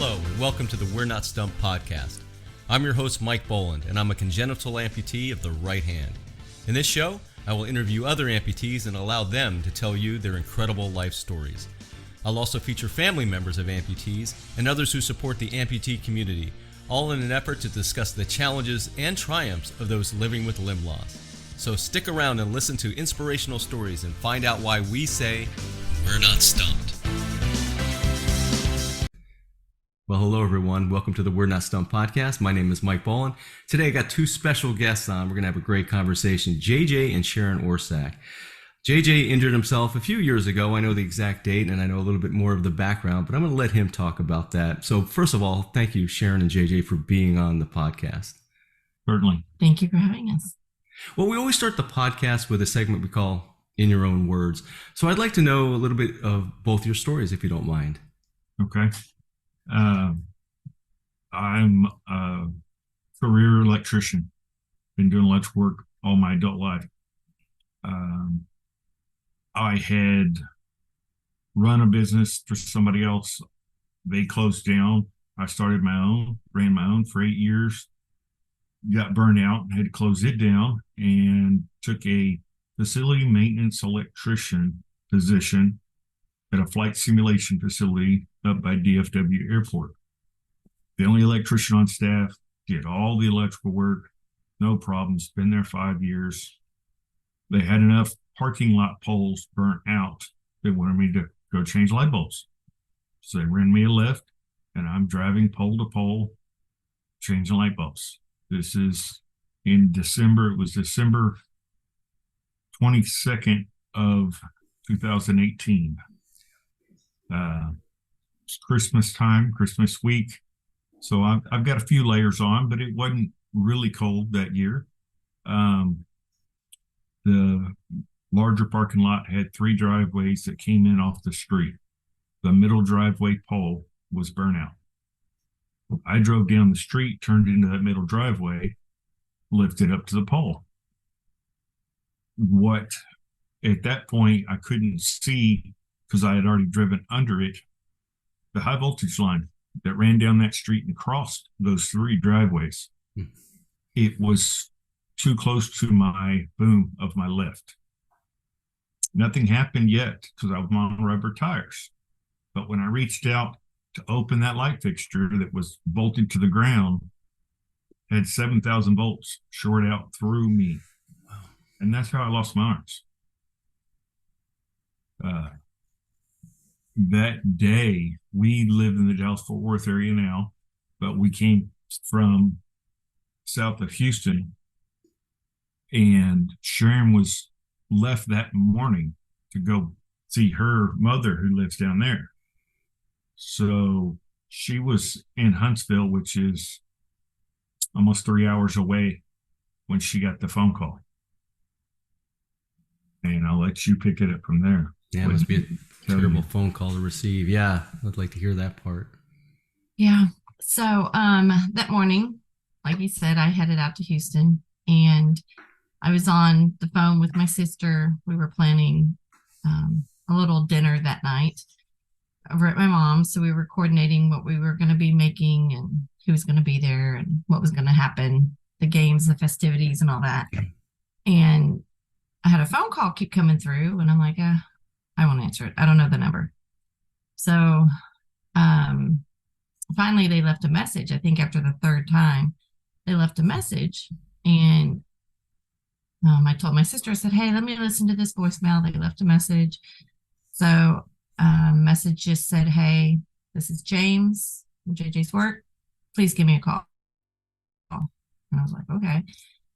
Hello, and welcome to the We're Not Stumped podcast. I'm your host, Mike Boland, and I'm a congenital amputee of the right hand. In this show, I will interview other amputees and allow them to tell you their incredible life stories. I'll also feature family members of amputees and others who support the amputee community, all in an effort to discuss the challenges and triumphs of those living with limb loss. So stick around and listen to inspirational stories and find out why we say, We're Not Stumped. Well, hello everyone. Welcome to the We're Not Stumped podcast. My name is Mike Boland. Today I got two special guests on. We're going to have a great conversation. JJ and Sharon Orsak. JJ injured himself a few years ago. I know the exact date and I know a little bit more of the background, but I'm going to let him talk about that. So first of all, thank you, Sharon and JJ, for being on the podcast. Certainly. Thank you for having us. Well, we always start the podcast with a segment we call In Your Own Words. So I'd like to know a little bit of both your stories, if you don't mind. Okay. I'm a career electrician. Been doing electrical work all my adult life. I had run a business for somebody else. They closed down. I started my own, ran my own for 8 years, got burned out, had to close it down, and took a facility maintenance electrician position at a flight simulation facility up by DFW Airport. The only electrician on staff, did all the electrical work, no problems, been there 5 years. They had enough parking lot poles burnt out. They wanted me to go change light bulbs. So they ran me a lift, and I'm driving pole to pole, changing light bulbs. This is in December. It was December 22nd of 2018. It's Christmas time, Christmas week. So I've got a few layers on, but it wasn't really cold that year. The larger parking lot had 3 driveways that came in off the street. The middle driveway pole was burnt out. I drove down the street, turned into that middle driveway, lifted up to the pole. What at that point I couldn't see, because I had already driven under it, the high voltage line that ran down that street and crossed those 3 driveways. It was too close to my boom of my lift. Nothing happened yet because I was on rubber tires. But when I reached out to open that light fixture that was bolted to the ground, had 7,000 volts short out through me. Wow. And that's how I lost my arms. That day, we lived in the Dallas-Fort Worth area now, but we came from south of Houston, and Sharon was left that morning to go see her mother who lives down there. So she was in Huntsville, which is almost 3 hours away, when she got the phone call. And I'll let you pick it up from there. Yeah, it must be a terrible phone call to receive. Yeah, I'd like to hear that part. Yeah. So that morning, like you said, I headed out to Houston, and I was on the phone with my sister. We were planning a little dinner that night over at my mom's. So we were coordinating what we were going to be making and who was going to be there and what was going to happen, the games, the festivities, and all that. And I had a phone call keep coming through, and I'm like, I won't answer it. I don't know the number. So finally they left a message. I think after the 3rd time they left a message, and I told my sister, I said, hey, let me listen to this voicemail. They left a message. So message just said, hey, this is James from JJ's work. Please give me a call. And I was like, okay.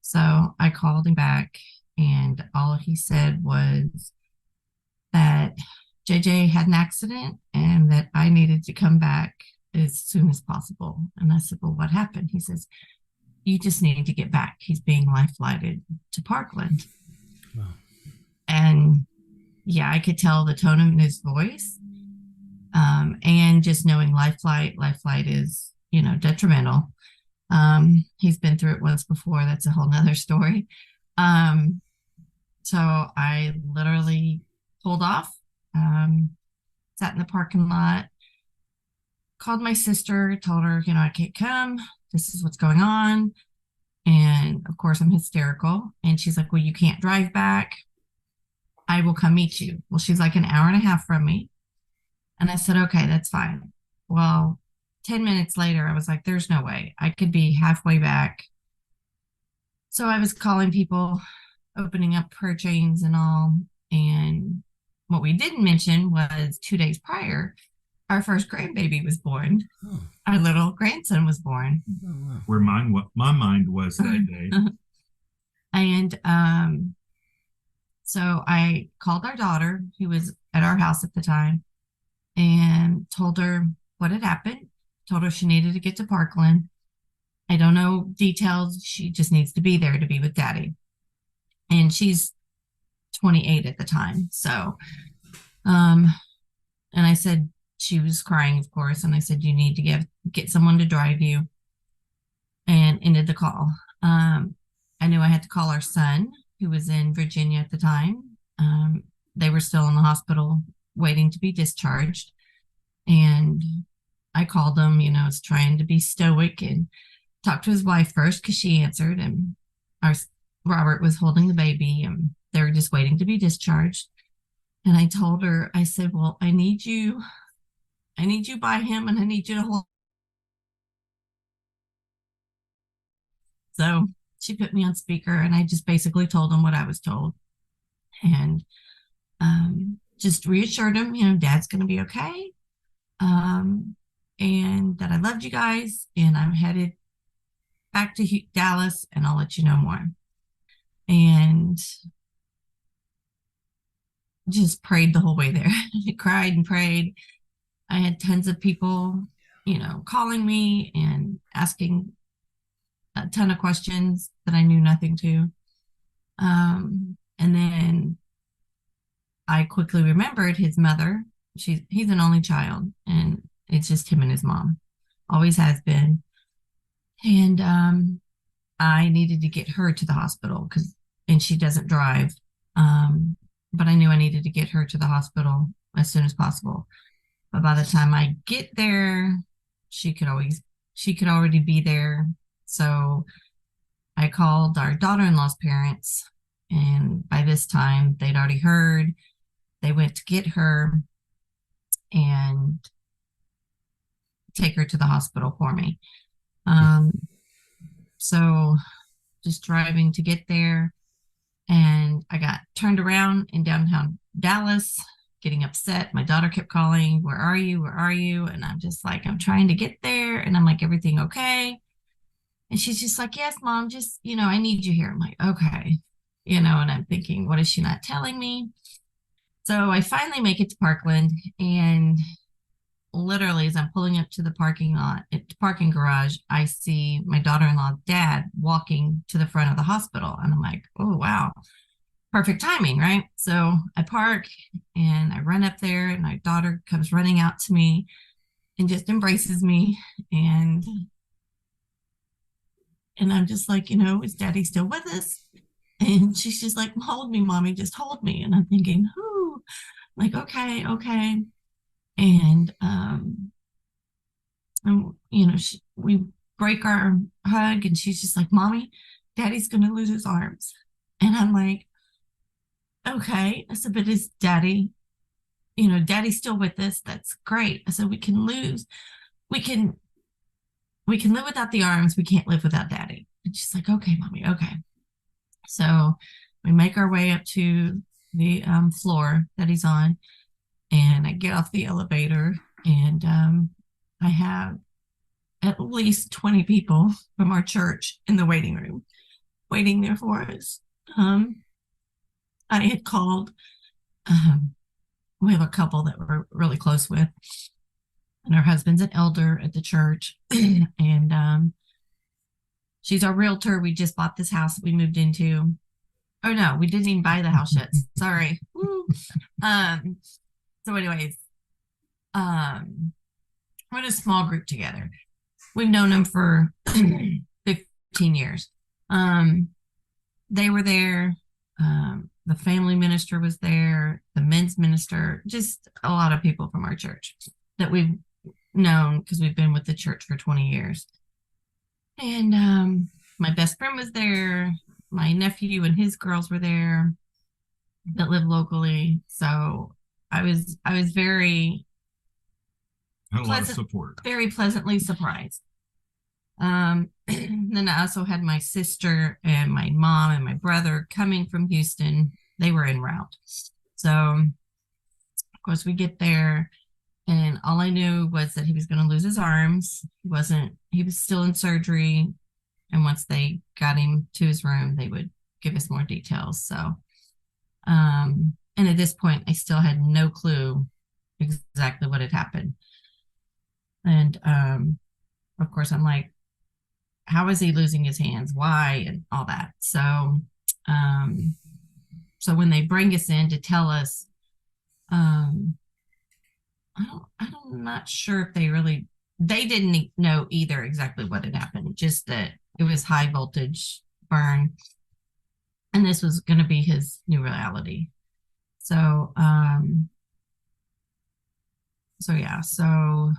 So I called him back, and all he said was that JJ had an accident and that I needed to come back as soon as possible. And I said, well, what happened? He says, you just need to get back. He's being life flighted to Parkland. Wow. And yeah, I could tell the tone in his voice. And just knowing life flight is, detrimental. He's been through it once before. That's a whole nother story. So I literally pulled off, sat in the parking lot, called my sister, told her, I can't come. This is what's going on. And of course, I'm hysterical. And she's like, well, you can't drive back. I will come meet you. Well, she's like an hour and a half from me. And I said, okay, that's fine. Well, 10 minutes later, I was like, there's no way I could be halfway back. So I was calling people, opening up prayer chains and all. And what we didn't mention was 2 days prior, our first grandbaby was born. Oh. Our little grandson was born. Oh, wow. Where my mind was that day. And so I called our daughter, who was at our house at the time, and told her what had happened. Told her she needed to get to Parkland. I don't know details. She just needs to be there to be with Daddy. And she's 28 at the time. So, and I said, she was crying, of course. And I said, you need to get someone to drive you, and ended the call. I knew I had to call our son, who was in Virginia at the time. They were still in the hospital waiting to be discharged. And I called him, was trying to be stoic and talked to his wife first because she answered. And our Robert was holding the baby, and they were just waiting to be discharged. And I told her, I said, well, I need you by him, and I need you to hold. So she put me on speaker, and I just basically told him what I was told, and just reassured him, Dad's going to be okay, and that I loved you guys, and I'm headed back to Dallas, and I'll let you know more. And just prayed the whole way there. I cried and prayed. I had tons of people, calling me and asking a ton of questions that I knew nothing to. And then I quickly remembered his mother. He's an only child, and it's just him and his mom. Always has been. And I needed to get her to the hospital and she doesn't drive. But I knew I needed to get her to the hospital as soon as possible. But by the time I get there, she could already be there. So I called our daughter-in-law's parents, and by this time they'd already heard. They went to get her and take her to the hospital for me. So just driving to get there, and I got turned around in downtown Dallas, getting upset. My daughter kept calling, where are you? Where are you? And I'm just like, I'm trying to get there. And I'm like, everything okay? And she's just like, yes, Mom, just, I need you here. I'm like, okay. And I'm thinking, what is she not telling me? So I finally make it to Parkland, and literally as I'm pulling up to the parking garage, I see my daughter-in-law's dad walking to the front of the hospital. And I'm like, oh, wow. Perfect timing, right? So I park and I run up there, and my daughter comes running out to me and just embraces me. And I'm just like, is Daddy still with us? And she's just like, hold me, Mommy, just hold me. And I'm thinking, whoo, like, okay. And, we break our hug, and she's just like, Mommy, Daddy's going to lose his arms. And I'm like, okay. I said, but is Daddy's still with us? That's great. I said, we can live without the arms. We can't live without Daddy. And she's like, okay, Mommy, okay. So we make our way up to the floor that he's on, and I get off the elevator, and I have at least 20 people from our church in the waiting room waiting there for us. I had called, we have a couple that we're really close with, and her husband's an elder at the church. And she's our realtor. We just bought this house that we moved into. Oh no, we didn't even buy the house yet. Sorry. So anyways, we're in a small group together. We've known them for 15 years. They were there. The family minister was there, the men's minister, just a lot of people from our church that we've known because we've been with the church for 20 years. And my best friend was there. My nephew and his girls were there that live locally. So I was very Had a lot of support. very pleasantly surprised. Then I also had my sister and my mom and my brother coming from Houston. They were en route. So, of course, we get there, and all I knew was that he was going to lose his arms. He was still in surgery. And once they got him to his room, they would give us more details. So, and at this point, I still had no clue exactly what had happened. And, of course, I'm like, how is he losing his hands? Why? And all that. So, so when they bring us in to tell us, I'm not sure if they didn't know either exactly what had happened, just that it was high voltage burn. And this was going to be his new reality. So, yeah, so.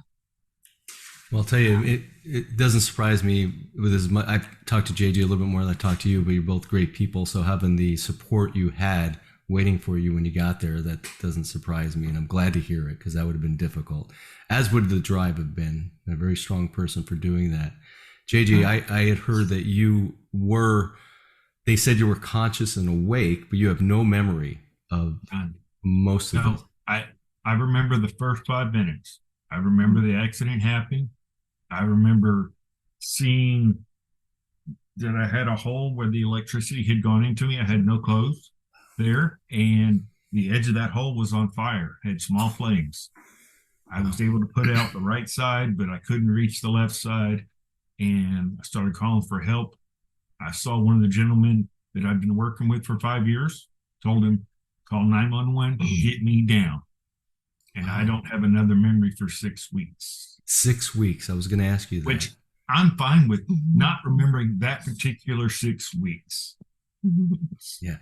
Well, I'll tell you, it doesn't surprise me with as much. I've talked to JJ a little bit more than I talked to you, but you're both great people. So having the support you had waiting for you when you got there, that doesn't surprise me. And I'm glad to hear it, because that would have been difficult, as would the drive have been. A very strong person for doing that. JJ, I had heard that they said you were conscious and awake, but you have no memory of most of it. I remember the first 5 minutes. I remember the accident happening. I remember seeing that I had a hole where the electricity had gone into me. I had no clothes there, and the edge of that hole was on fire, had small flames. I was able to put out the right side, but I couldn't reach the left side, and I started calling for help. I saw one of the gentlemen that I've been working with for 5 years, told him, call 911, get me down. And I don't have another memory for 6 weeks. 6 weeks. I was going to ask you that. Which I'm fine with not remembering that particular 6 weeks. Yeah.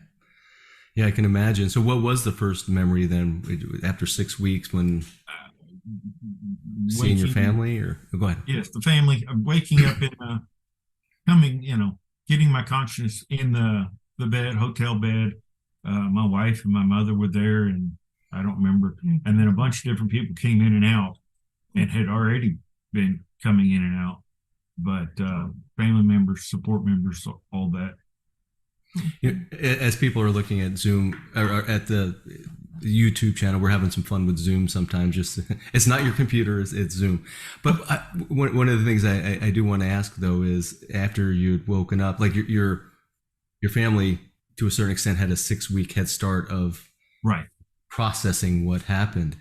Yeah, I can imagine. So what was the first memory then after 6 weeks when seeing your family or go ahead? Yes, the family. I'm waking up getting my consciousness in the bed, hotel bed. My wife and my mother were there, and I don't remember. And then a bunch of different people came in and out and had already been coming in and out. But family members, support members, all that. As people are looking at Zoom or at the YouTube channel, we're having some fun with Zoom sometimes. Just it's not your computer, it's Zoom. But one of the things I do want to ask though is after you'd woken up, like your family to a certain extent had a 6-week head start of right processing what happened.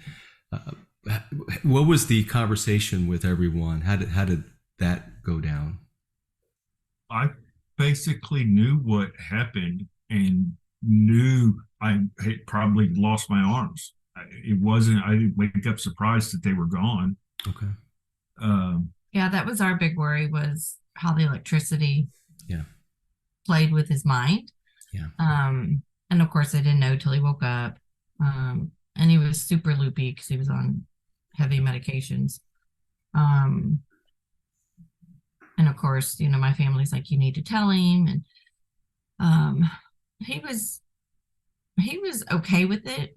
What was the conversation with everyone? How did that go down? I basically knew what happened and knew I had probably lost my arms. I didn't wake up surprised that they were gone. Okay. Yeah, that was our big worry, was how the electricity played with his mind. Yeah. And of course I didn't know till he woke up. And he was super loopy because he was on heavy medications. And of course, my family's like, you need to tell him. And he was okay with it.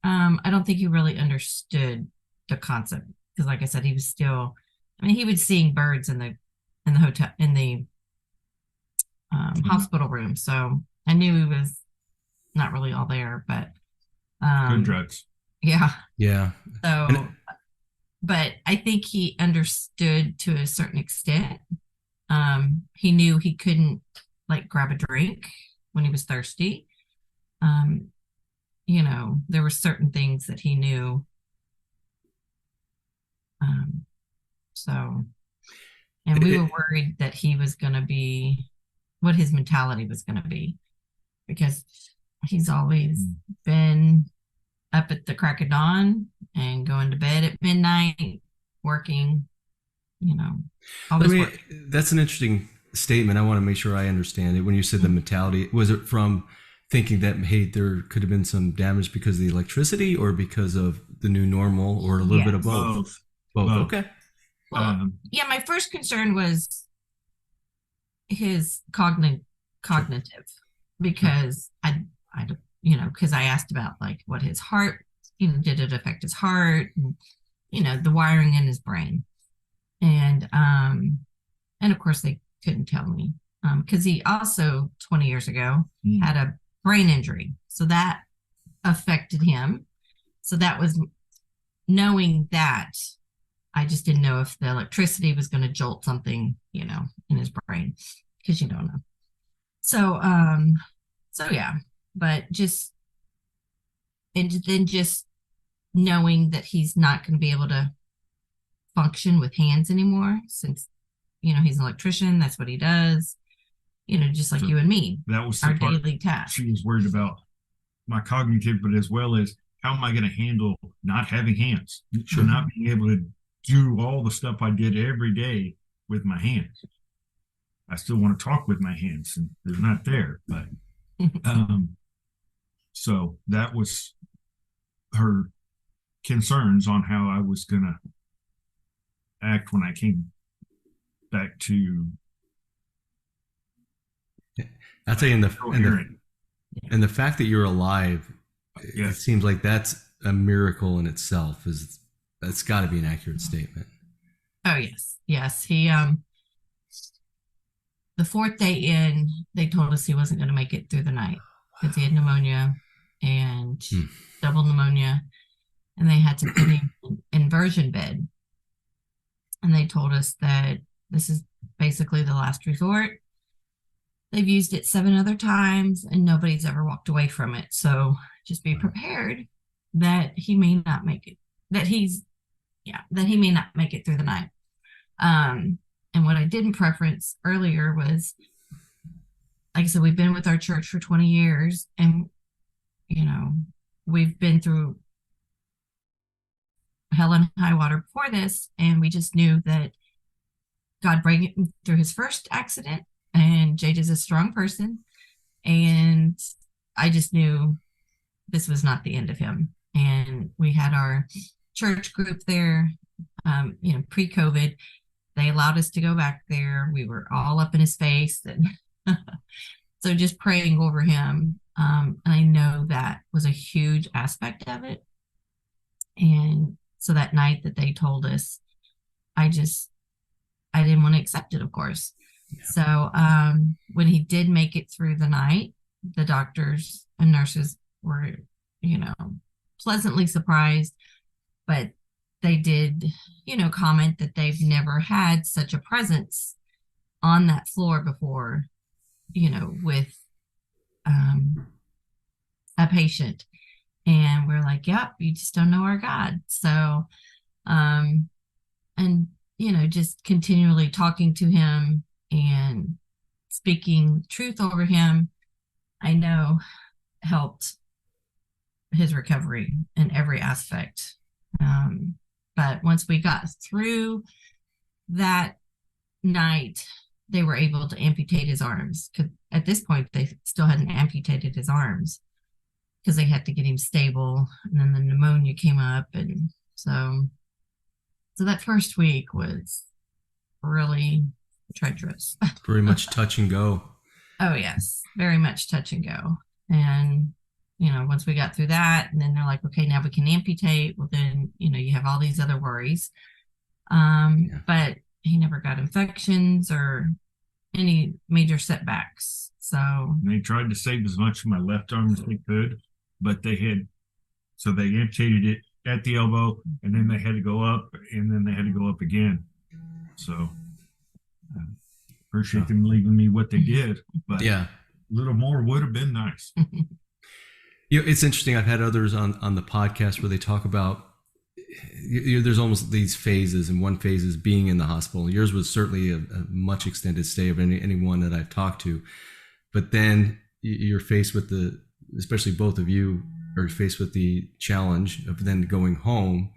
I don't think he really understood the concept because, like I said, he was still. I mean, he was seeing birds in the hotel hospital room, so I knew he was not really all there. But good drugs. Yeah. Yeah. So, but I think he understood to a certain extent. He knew he couldn't grab a drink when he was thirsty. There were certain things that he knew. And we were worried that he was going to be, what his mentality was going to be, because he's always been up at the crack of dawn and going to bed at midnight, working, always working. That's an interesting statement. I want to make sure I understand it. When you said the mentality, was it from thinking that, hey, there could have been some damage because of the electricity or because of the new normal or a little bit of both? Both. Okay. Well, yeah, my first concern was his cognitive, because because I asked about like what his heart, did it affect his heart, and the wiring in his brain, and of course they couldn't tell me, because he also 20 years ago had a brain injury, so that affected him. So that was knowing that. I just didn't know if the electricity was going to jolt something, in his brain, because you don't know. So yeah, but just knowing that he's not going to be able to function with hands anymore, since he's an electrician, that's what he does, just like So you and me. that was our daily task. She was worried about my cognitive, but as well as how am I going to handle not having hands, so not being able to do all the stuff I did every day with my hands. I still want to talk with my hands, and they're not there. But so that was her concerns on how I was going to act when I came back to. I'll tell you, and the fact that you're alive, it seems like that's a miracle in itself. That's got to be an accurate statement. Oh yes. He the fourth day in, they told us he wasn't going to make it through the night because he had pneumonia and double pneumonia, and they had to put him in inversion bed. And they told us that this is basically the last resort. They've used it 7 other times and nobody's ever walked away from it. So just be prepared that he may not make it, that he may not make it through the night. And what I didn't preference earlier was, like I said, we've been with our church for 20 years, and, we've been through hell and high water before this, and we just knew that God brought him through his first accident, and Jade is a strong person, and I just knew this was not the end of him. And we had our church group there, pre-COVID. They allowed us to go back there. We were all up in his face, and so just praying over him. And I know that was a huge aspect of it. And so that night that they told us, I didn't want to accept it, of course. Yeah. So when he did make it through the night, the doctors and nurses were, pleasantly surprised, but they did, comment that they've never had such a presence on that floor before, with a patient. And we're like, yep, you just don't know our God. So, and, just continually talking to him and speaking truth over him, I know helped his recovery in every aspect. But once we got through that night, they were able to amputate his arms. Because at this point, they still hadn't amputated his arms because they had to get him stable. And then the pneumonia came up. And so that first week was really treacherous. Very much touch and go. Oh, yes. Very much touch and go. And once we got through that, and then they're like, okay, now we can amputate. Well, then, you have all these other worries. But he never got infections or any major setbacks. So they tried to save as much of my left arm as they could, but they amputated it at the elbow, and then they had to go up, and then they had to go up again. So appreciate them leaving me what they did, but a little more would have been nice. It's interesting. I've had others on the podcast where they talk about there's almost these phases, and one phase is being in the hospital. Yours was certainly a much extended stay of anyone that I've talked to. But then you're faced with especially both of you are faced with the challenge of then going home,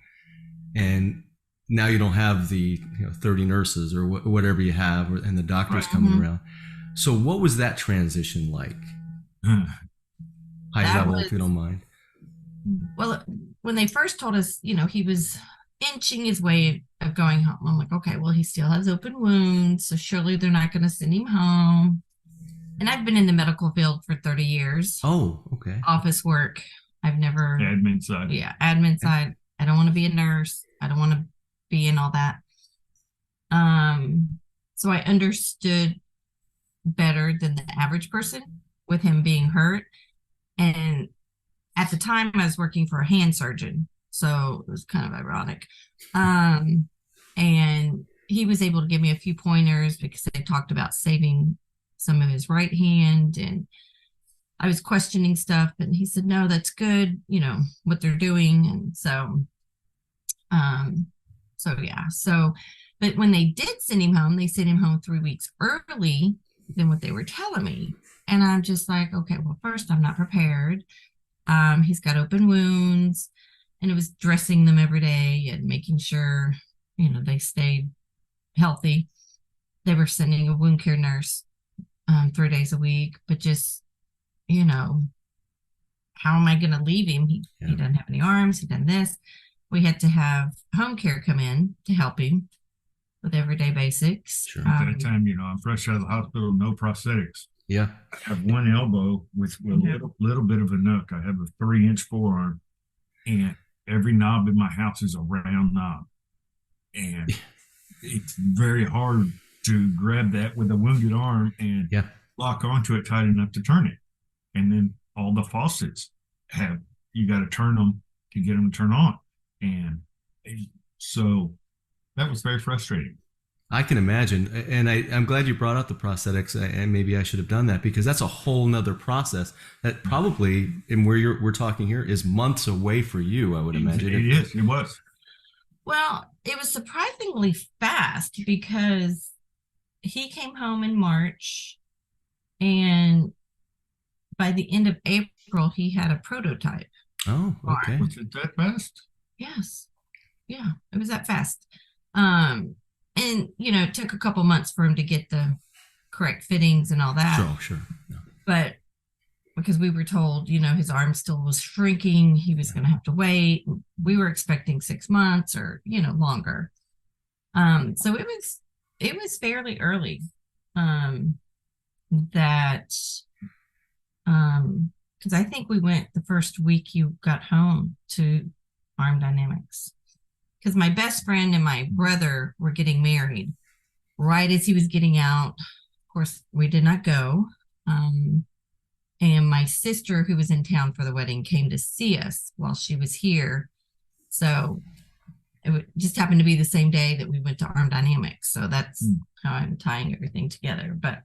and now you don't have the 30 nurses or whatever you have, and the doctors coming around. So what was that transition like? High level, if you don't mind. Well, when they first told us, he was inching his way of going home. I'm like, okay, well, he still has open wounds, so surely they're not going to send him home. And I've been in the medical field for 30 years. Oh, okay. Office work. I've never. Admin side. Yeah, admin side. I don't want to be a nurse. I don't want to be in all that. So I understood better than the average person with him being hurt. And at the time, I was working for a hand surgeon, so it was kind of ironic. And he was able to give me a few pointers because they talked about saving some of his right hand, and I was questioning stuff, and he said, no, that's good, you know, what they're doing. And so, but when they did send him home, they sent him home 3 weeks early than what they were telling me. And I'm just like, okay, well, first, I'm not prepared. He's got open wounds, and it was dressing them every day and making sure, you know, they stayed healthy. They were sending a wound care nurse 3 days a week, but just, you know, how am I going to leave him? He doesn't have any arms. He done this. We had to have home care come in to help him with everyday basics. Sure. At that time, you know, I'm fresh out of the hospital, no prosthetics. Yeah. I have one elbow with a little bit of a nook. I have a 3-inch forearm, and every knob in my house is a round knob. And it's very hard to grab that with a wounded arm and lock onto it tight enough to turn it. And then all the faucets you got to turn them to get them to turn on. And so that was very frustrating. I can imagine. And I'm glad you brought up the prosthetics, and maybe I should have done that, because that's a whole nother process that probably, and where we're talking here, is months away for you, I would imagine. It was. Well, it was surprisingly fast because he came home in March, and by the end of April, he had a prototype. Oh, okay. Was it that fast? Yes. Yeah, it was that fast. And, you know, it took a couple months for him to get the correct fittings and all that. Sure. Yeah. But because we were told, you know, his arm still was shrinking, he was going to have to wait. We were expecting 6 months or, you know, longer. So it was fairly early because I think we went the first week you got home to Arm Dynamics, because my best friend and my brother were getting married right as he was getting out. Of course, we did not go. And my sister, who was in town for the wedding, came to see us while she was here. So it just happened to be the same day that we went to Arm Dynamics. So that's how I'm tying everything together. But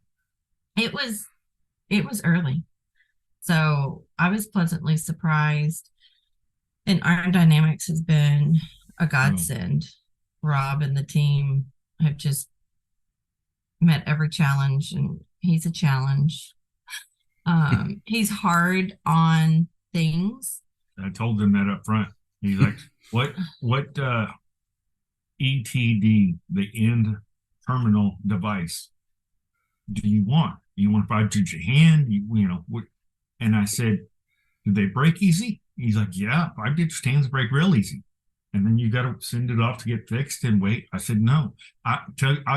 it was early. So I was pleasantly surprised. And Arm Dynamics has been a godsend. Rob and the team have just met every challenge, and he's a challenge. He's hard on things. I told him that up front. He's like, what ETD, the end terminal device, do you want? You want to vibrate your hand? You know what? And I said, do they break easy? He's like, yeah, 5-digit hands break real easy. And then you got to send it off to get fixed and wait. I said, no. I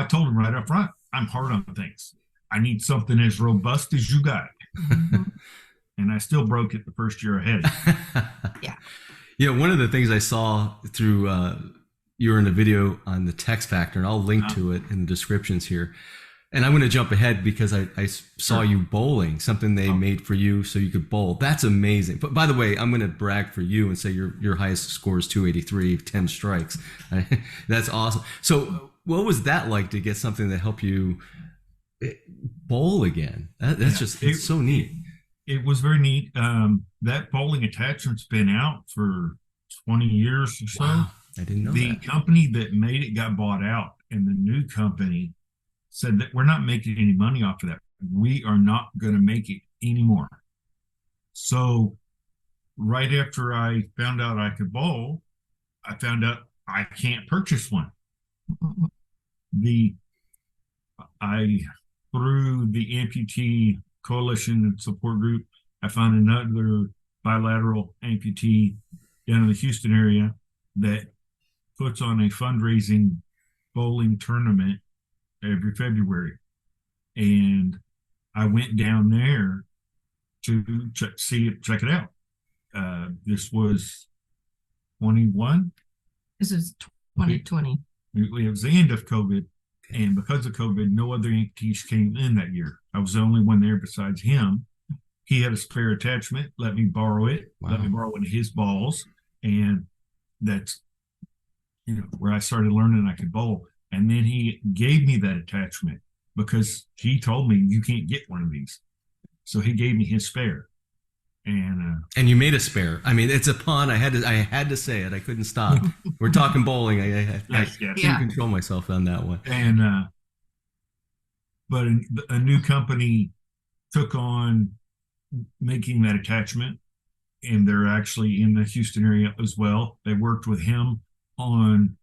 told him right up front, I'm hard on things. I need something as robust as you got. And I still broke it the first year ahead. Yeah. Yeah, one of the things I saw through you were in a video on the Text Factor, and I'll link to it in the descriptions here. And I'm going to jump ahead because I saw you bowling, something they made for you so you could bowl. That's amazing. But by the way, I'm going to brag for you and say your highest score is 283, 10 strikes. That's awesome. So what was that like to get something that helped you bowl again? It's so neat. It was very neat. That bowling attachment's been out for 20 years or so. Wow, I didn't know the that. company that made it got bought out, and the new company said that we're not making any money off of that. We are not going to make it anymore. So right after I found out I could bowl, I found out I can't purchase one. Through the amputee coalition and support group, I found another bilateral amputee down in the Houston area that puts on a fundraising bowling tournament every February. And I went down there to check it out. This was 21. This is 2020. It was the end of COVID. And because of COVID, no other amputees came in that year. I was the only one there besides him. He had a spare attachment, let me borrow it, Wow. let me borrow one of his balls. And that's, where I started learning I could bowl. And then he gave me that attachment because he told me you can't get one of these. So he gave me his spare. And you made a spare. I mean, it's a pun. I had to say it. I couldn't stop. We're talking bowling. I can't control myself on that one. And but a new company took on making that attachment, and they're actually in the Houston area as well. They worked with him on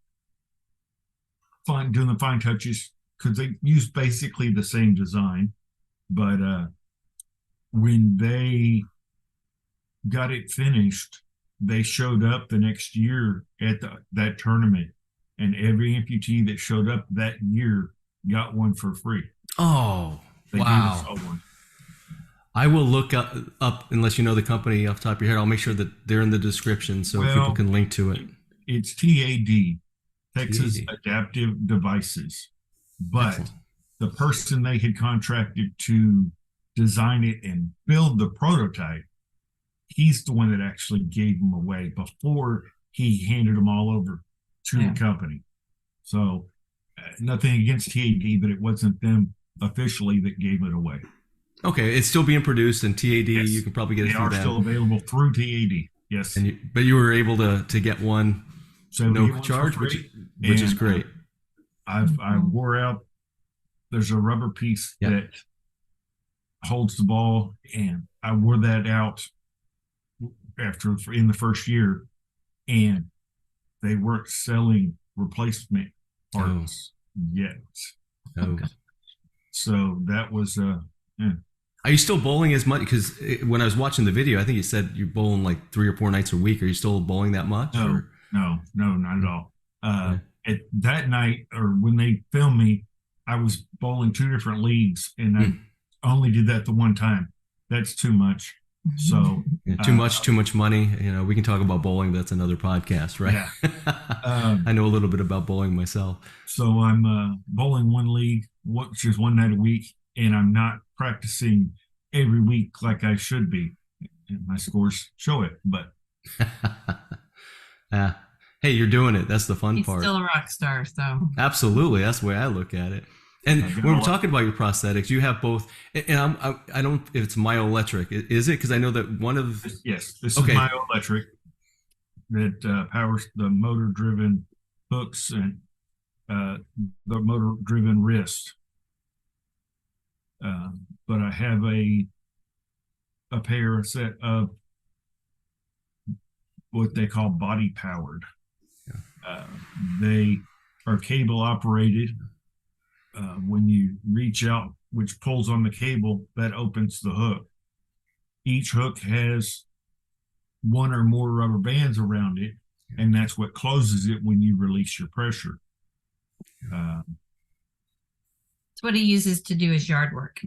doing the fine touches because they used basically the same design. But when they got it finished, they showed up the next year at that tournament, and every amputee that showed up that year got one for free. Oh, they wow. gave us all one. I will look up, unless you know the company off the top of your head, I'll make sure that they're in the description so people can link to it. It's TAD, Texas Adaptive Devices. But excellent. The person they had contracted to design it and build the prototype, he's the one that actually gave them away before he handed them all over to the company. So nothing against TAD, but it wasn't them officially that gave it away. Okay, it's still being produced, and TAD, yes. You can probably get it through them. They are still available through TAD, yes. But you were able to get one no charge, which is great. I wore out, there's a rubber piece that holds the ball, and I wore that out in the first year, and they weren't selling replacement parts yet. So that was Are you still bowling as much? Because when I was watching the video, I think you said you're bowling like 3 or 4 nights a week. Are you still bowling that much? No, not at all. At that night, or when they filmed me, I was bowling 2 different leagues, and I only did that the one time. That's too much. So too much money. We can talk about bowling, but that's another podcast, right? Yeah. I know a little bit about bowling myself. So I'm bowling one league, which is one night a week, and I'm not practicing every week like I should be. And my scores show it, but hey, you're doing it. That's the fun part. He's still a rock star, so absolutely, that's the way I look at it. And when we're talking about your prosthetics, you have both. And I don't. If it's myoelectric, is it? Because I know that one of this is myoelectric that powers the motor-driven hooks and the motor-driven wrist. But I have a set of what they call body powered. They are cable operated. When you reach out, which pulls on the cable, that opens the hook. Each hook has 1 or more rubber bands around it, and that's what closes it when you release your pressure. It's what he uses to do his yard work.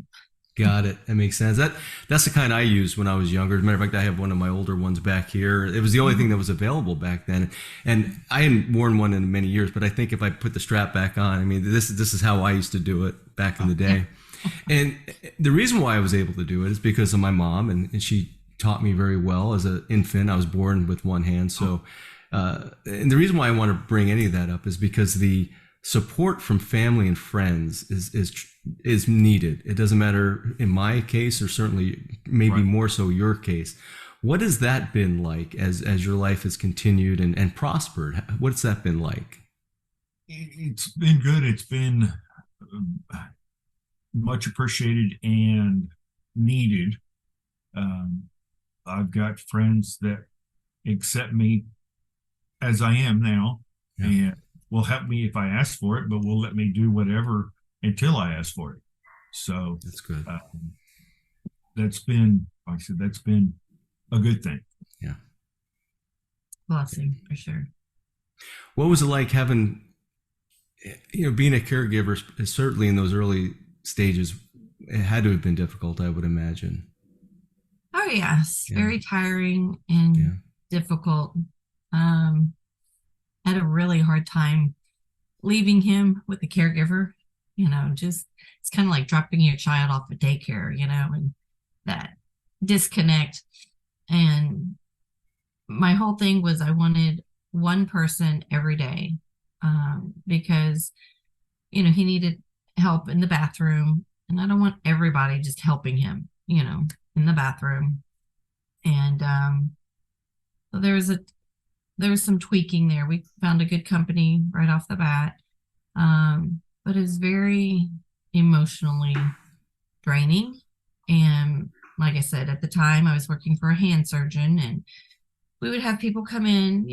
Got it. That makes sense. That's the kind I used when I was younger. As a matter of fact, I have one of my older ones back here. It was the only thing that was available back then. And I hadn't worn one in many years, but I think if I put the strap back on, I mean, this is how I used to do it back in the day. And the reason why I was able to do it is because of my mom, and she taught me very well as an infant. I was born with one hand. So, and the reason why I want to bring any of that up is because the support from family and friends is needed. It doesn't matter in my case, or certainly maybe more so your case. What has that been like as your life has continued and prospered? What's that been like? It's been good. It's been much appreciated and needed. I've got friends that accept me as I am now, and will help me if I ask for it, but will let me do whatever until I ask for it. So that's good. That's been, like I said, that's been a good thing. Yeah. Blessing for sure. What was it like having, being a caregiver, certainly in those early stages, it had to have been difficult, I would imagine. Oh yes, Yeah. very tiring Yeah. and difficult. Um, had a really hard time leaving him with the caregiver. Just it's kind of like dropping your child off at daycare, and that disconnect. And my whole thing was I wanted one person every day, because he needed help in the bathroom, and I don't want everybody just helping him, in the bathroom. And so there was some tweaking there. We found a good company right off the bat, but it was very emotionally draining. And like I said, at the time, I was working for a hand surgeon, and we would have people come in,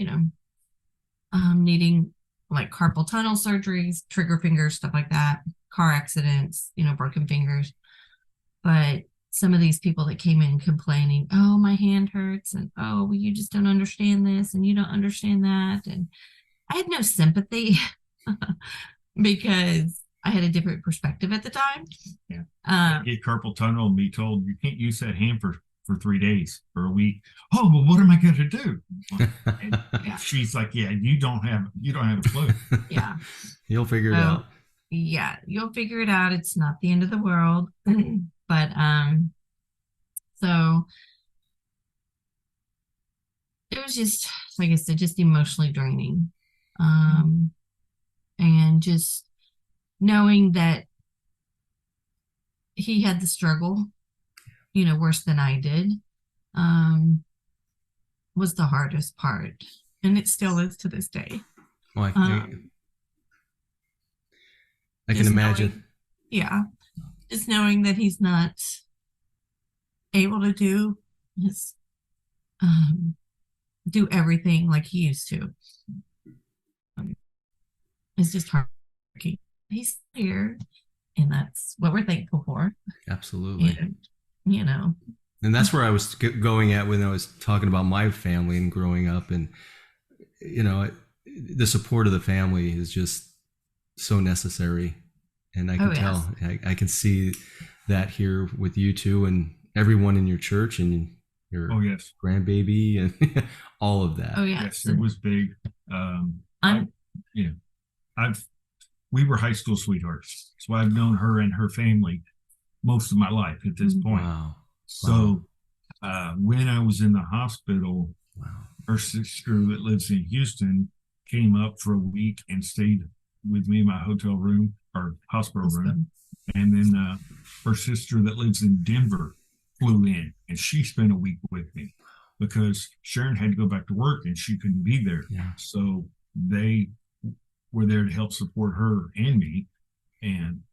needing like carpal tunnel surgeries, trigger fingers, stuff like that, car accidents, broken fingers. But some of these people that came in complaining, oh, my hand hurts, and oh, well, you just don't understand this, and you don't understand that. And I had no sympathy because I had a different perspective at the time. Yeah. Um, Get carpal tunnel and be told you can't use that hand for 3 days or a week. Oh, well, what am I going to do? And Yeah. she's like, yeah, you don't have a clue. yeah. You'll figure it out. Yeah, you'll figure it out. It's not the end of the world. But so it was just, like I said, just emotionally draining. And just knowing that he had the struggle, worse than I did, was the hardest part. And it still is to this day. Well, I can imagine. Yeah. Just knowing that he's not able to do his, do everything like he used to. It's just hard. He's here, and that's what we're thankful for. Absolutely. And, and that's where I was going at when I was talking about my family and growing up, and the support of the family is just so necessary, and I can tell. I can see that here with you two and everyone in your church and your grandbaby and all of that. Oh yes, it was big. We were high school sweethearts, so I've known her and her family most of my life at this point. Wow. So when I was in the hospital, her sister that lives in Houston came up for a week and stayed with me in my hotel room or hospital room. And then her sister that lives in Denver flew in, and she spent a week with me because Sharon had to go back to work and she couldn't be there. Yeah. So they were there to help support her and me, and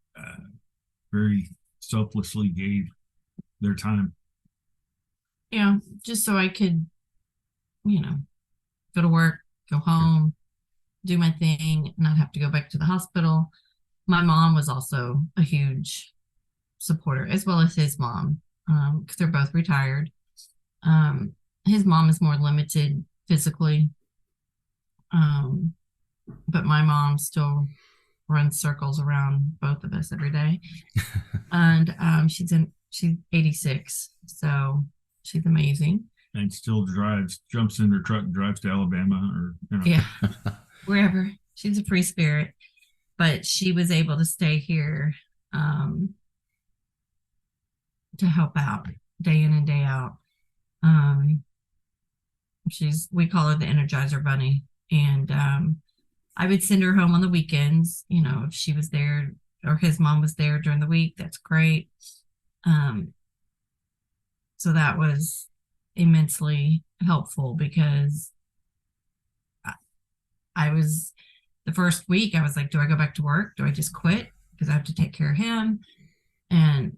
very selflessly gave their time. Yeah, just so I could, go to work, go home, do my thing, not have to go back to the hospital. My mom was also a huge supporter, as well as his mom, because they're both retired. His mom is more limited physically, but my mom still runs circles around both of us every day. And she's 86, so she's amazing. And still jumps in her truck and drives to Alabama or yeah, wherever. She's a free spirit, but she was able to stay here to help out day in and day out. We call her the Energizer Bunny, and I would send her home on the weekends. If she was there or his mom was there during the week, that's great. So that was immensely helpful because I was the first week I was like, do I go back to work? Do I just quit because I have to take care of him? And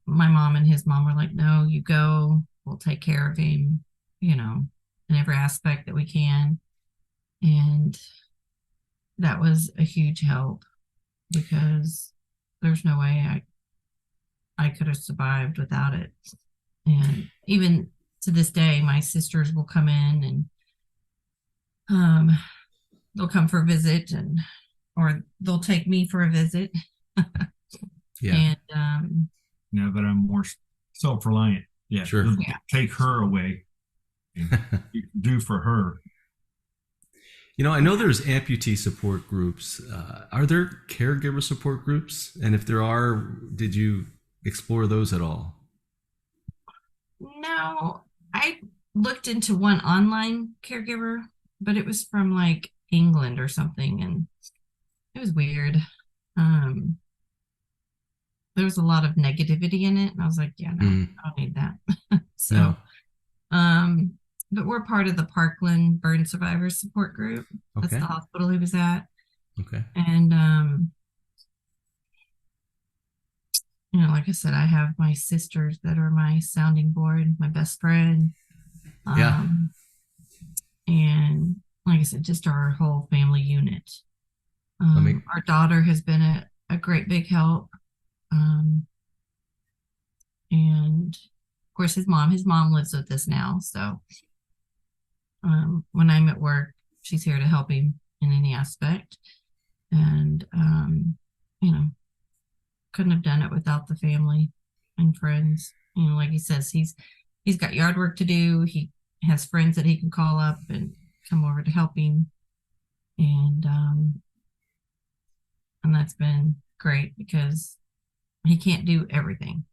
my mom and his mom were like, no, you go, we'll take care of him, in every aspect that we can. And that was a huge help because there's no way I could have survived without it. And even to this day, my sisters will come in and they'll come for a visit, or they'll take me for a visit. Yeah. And Now that I'm more self-reliant, yeah, Sure. they'll Yeah. take her away and do for her. I know there's amputee support groups. Are there caregiver support groups? And if there are, did you explore those at all? no, I looked into one online caregiver, but it was from like England or something, and it was weird. Um, there was a lot of negativity in it, and I was like, yeah, no, Mm, I don't need that. So, no. um, but we're part of the Parkland Burn Survivors Support Group. That's Okay. the hospital he was at. Okay. And like I said, I have my sisters that are my sounding board, my best friend. Yeah. Um, and like I said, just our whole family unit. Let me. Our daughter has been a great big help. And of course his mom lives with us now. So when I'm at work, she's here to help him in any aspect. And couldn't have done it without the family and friends. Like he says, he's got yard work to do. He has friends that he can call up and come over to help him. And that's been great because he can't do everything.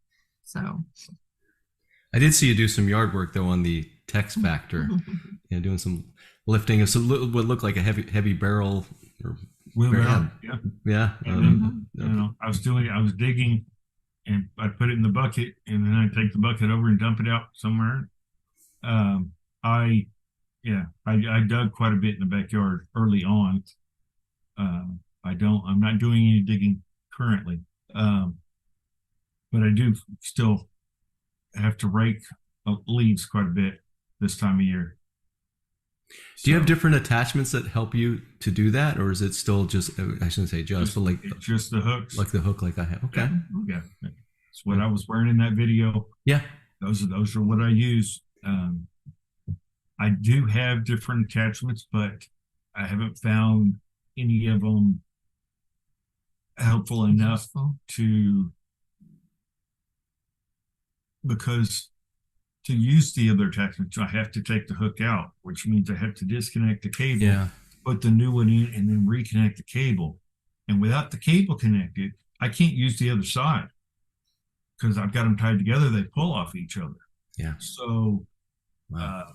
So I did see you do some yard work though on the Tex Factor. Doing some lifting of some what looked like a heavy barrel. Or Wheelbarrow, yeah. yeah. Yeah. And then, I was digging, and I'd put it in the bucket, and then I'd take the bucket over and dump it out somewhere. I dug quite a bit in the backyard early on. I'm not doing any digging currently. But I do still have to rake leaves quite a bit this time of year. Do you have different attachments that help you to do that, or is it still just, I shouldn't say but like just the hooks, like the hook, like I have? Okay. Yeah. That's what I was wearing in that video. Yeah. Those are what I use. I do have different attachments, but I haven't found any of them helpful enough because to use the other attachments, I have to take the hook out, which means I have to disconnect the cable, put the new one in, and then reconnect the cable. And without the cable connected, I can't use the other side because I've got them tied together. They pull off each other. Yeah. So I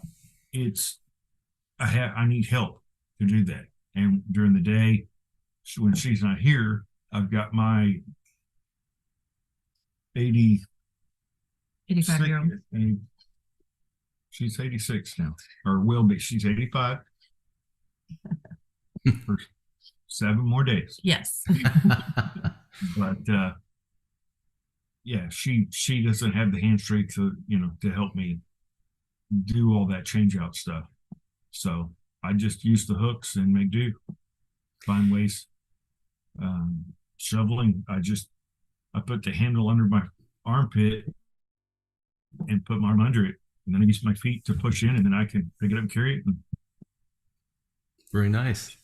need help to do that. And during the day, when she's not here, I've got my 85-year-old. She's 86 now, or will be. She's 85 for 7 more days. Yes. But she doesn't have the hand strength to help me do all that change out stuff. So I just use the hooks and make do. Find ways. Shoveling, I put the handle under my armpit and put my arm under it, and then I use my feet to push in, and then I can pick it up and carry it. And very nice.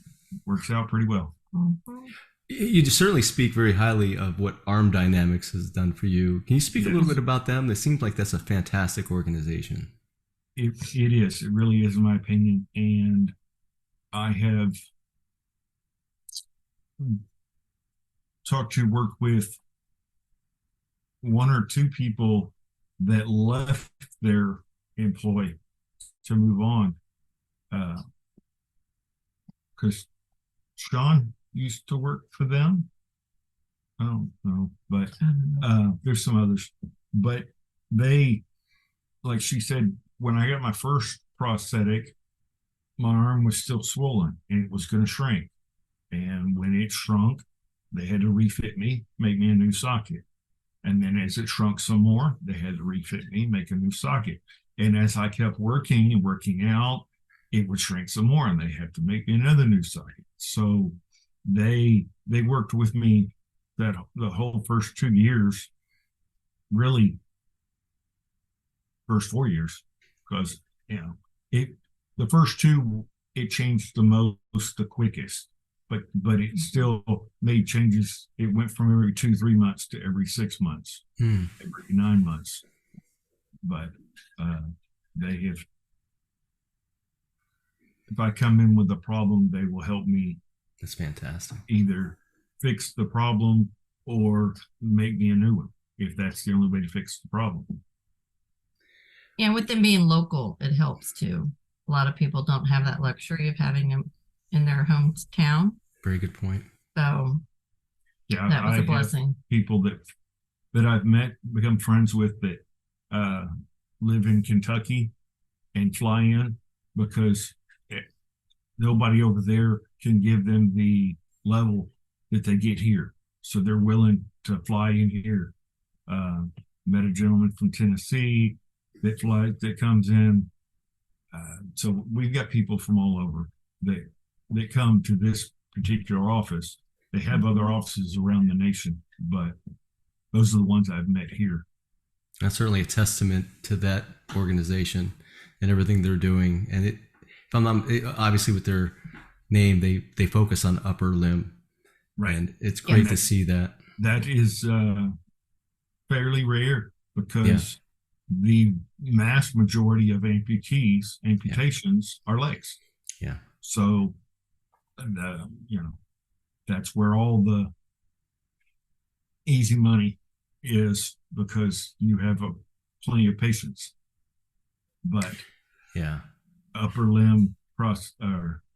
Works out pretty well. Mm-hmm. You certainly speak very highly of what Arm Dynamics has done for you. Can you speak a little bit about them? It seems like that's a fantastic organization. It is. It really is, in my opinion. And I have work with 1 or 2 people that left their employ to move on. Because Sean used to work for them. I don't know, but there's some others. But they, like she said, when I got my first prosthetic, my arm was still swollen and it was going to shrink. And when it shrunk, they had to refit me, make me a new socket. And then as it shrunk some more, they had to refit me, make a new socket. And as I kept working and working out, it would shrink some more and they had to make me another new socket. So they worked with me the whole first 2 years, really first 4 years, because the first 2 it changed the quickest, but it still made changes. It went from every 2-3 months to every 6 months, every 9 months. But they have, if I come in with a problem, they will help me. That's fantastic. Either fix the problem or make me a new one, if that's the only way to fix the problem. Yeah, with them being local, it helps too. A lot of people don't have that luxury of having them in their hometown. Very good point. So yeah, that was a blessing. People that I've met, become friends with, that live in Kentucky and fly in because nobody over there can give them the level that they get here. So they're willing to fly in here. Met a gentleman from Tennessee that comes in. So we've got people from all over that come to this particular office. They have other offices around the nation, but those are the ones I've met here. That's certainly a testament to that organization and everything they're doing. And if I'm not, obviously with their name, they focus on upper limb. Right. And it's great to see that. That is fairly rare because the mass majority of amputations are legs. Yeah. So, that's where all the easy money is, because you have plenty of patients. But upper limb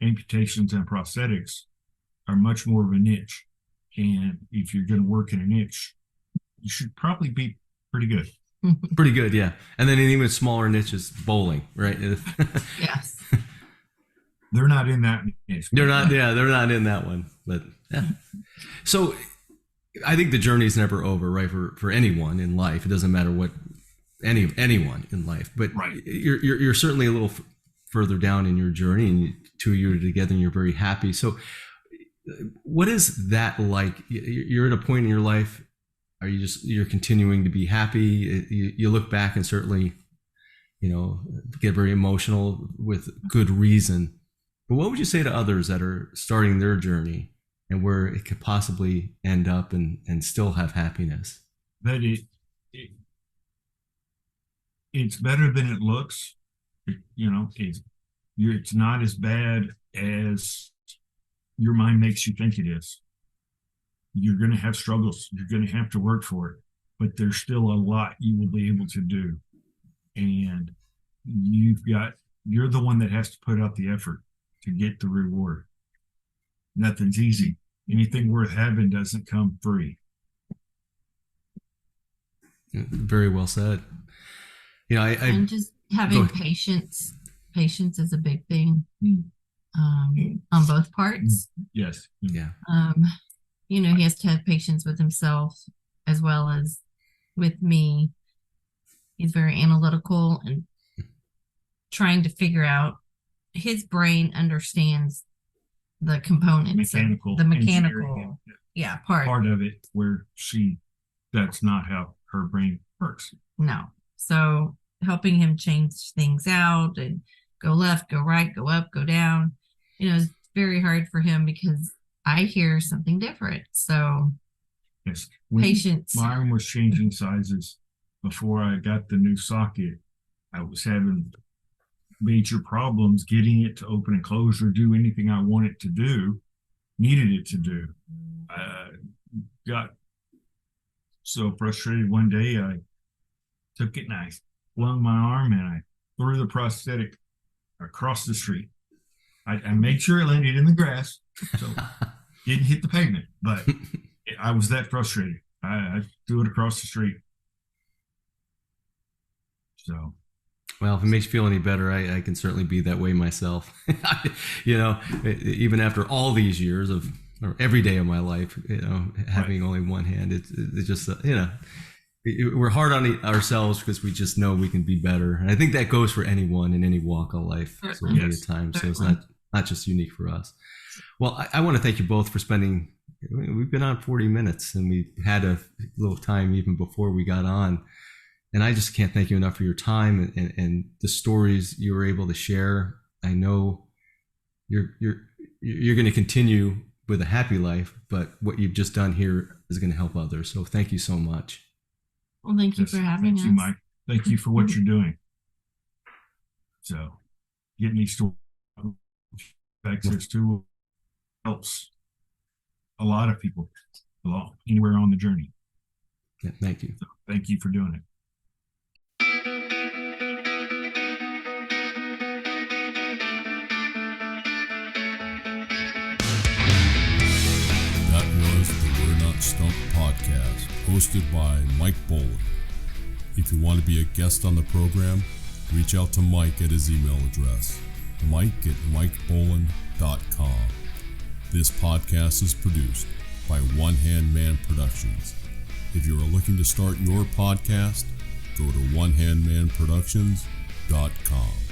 amputations and prosthetics are much more of a niche. And if you're going to work in a niche, you should probably be pretty good. Pretty good, yeah. And then an even smaller niche is bowling, right? Yes. They're not in that niche. They're not in that one. But yeah. So I think the journey is never over, right? For anyone in life. It doesn't matter what anyone in life. But right. You're certainly a little further down in your journey, and 2 years together and you're very happy. So what is that like? You're at a point in your life, you're continuing to be happy? You look back and certainly, get very emotional with good reason. But what would you say to others that are starting their journey and where it could possibly end up and still have happiness? That it's better than it looks. It's not as bad as your mind makes you think it is. You're going to have struggles. You're going to have to work for it, but there's still a lot you will be able to do. And you're the one that has to put out the effort to get the reward. Nothing's easy. Anything worth having doesn't come free. Very well said. And just having patience. Patience is a big thing on both parts. Yes. Yeah. He has to have patience with himself as well as with me. He's very analytical and trying to figure out. His brain understands the components, the mechanical, part of it, where that's not how her brain works. No. So helping him change things out and go left, go right, go up, go down, it's very hard for him because I hear something different. So yes, patience. My arm was changing sizes before I got the new socket. I was having major problems getting it to open and close or do anything I needed it to do. Got so frustrated one day, I took it and I flung my arm and I threw the prosthetic across the street. I made sure it landed in the grass, so didn't hit the pavement, but I was that frustrated. I threw it across the street. So. Well, if it makes you feel any better, I can certainly be that way myself. Even after all these years or every day of my life, having only one hand, it's just, we're hard on ourselves because we just know we can be better. And I think that goes for anyone in any walk of life, certainly at times. So it's not just unique for us. Well, I want to thank you both for we've been on 40 minutes and we had a little time even before we got on. And I just can't thank you enough for your time and the stories you were able to share. I know you're going to continue with a happy life, but what you've just done here is going to help others. So thank you so much. Well, thank you Yes, for having us. Thank you, Mike. Thank you for what you're doing. So getting these stories access to helps a lot of people along anywhere on the journey. Yeah, thank you. So thank you for doing it. That was the We're Not Stumped podcast, hosted by Mike Boland. If you want to be a guest on the program, reach out to Mike at his email address, mike@mikeboland.com. This podcast is produced by One Hand Man Productions. If you are looking to start your podcast, go to onehandmanproductions.com.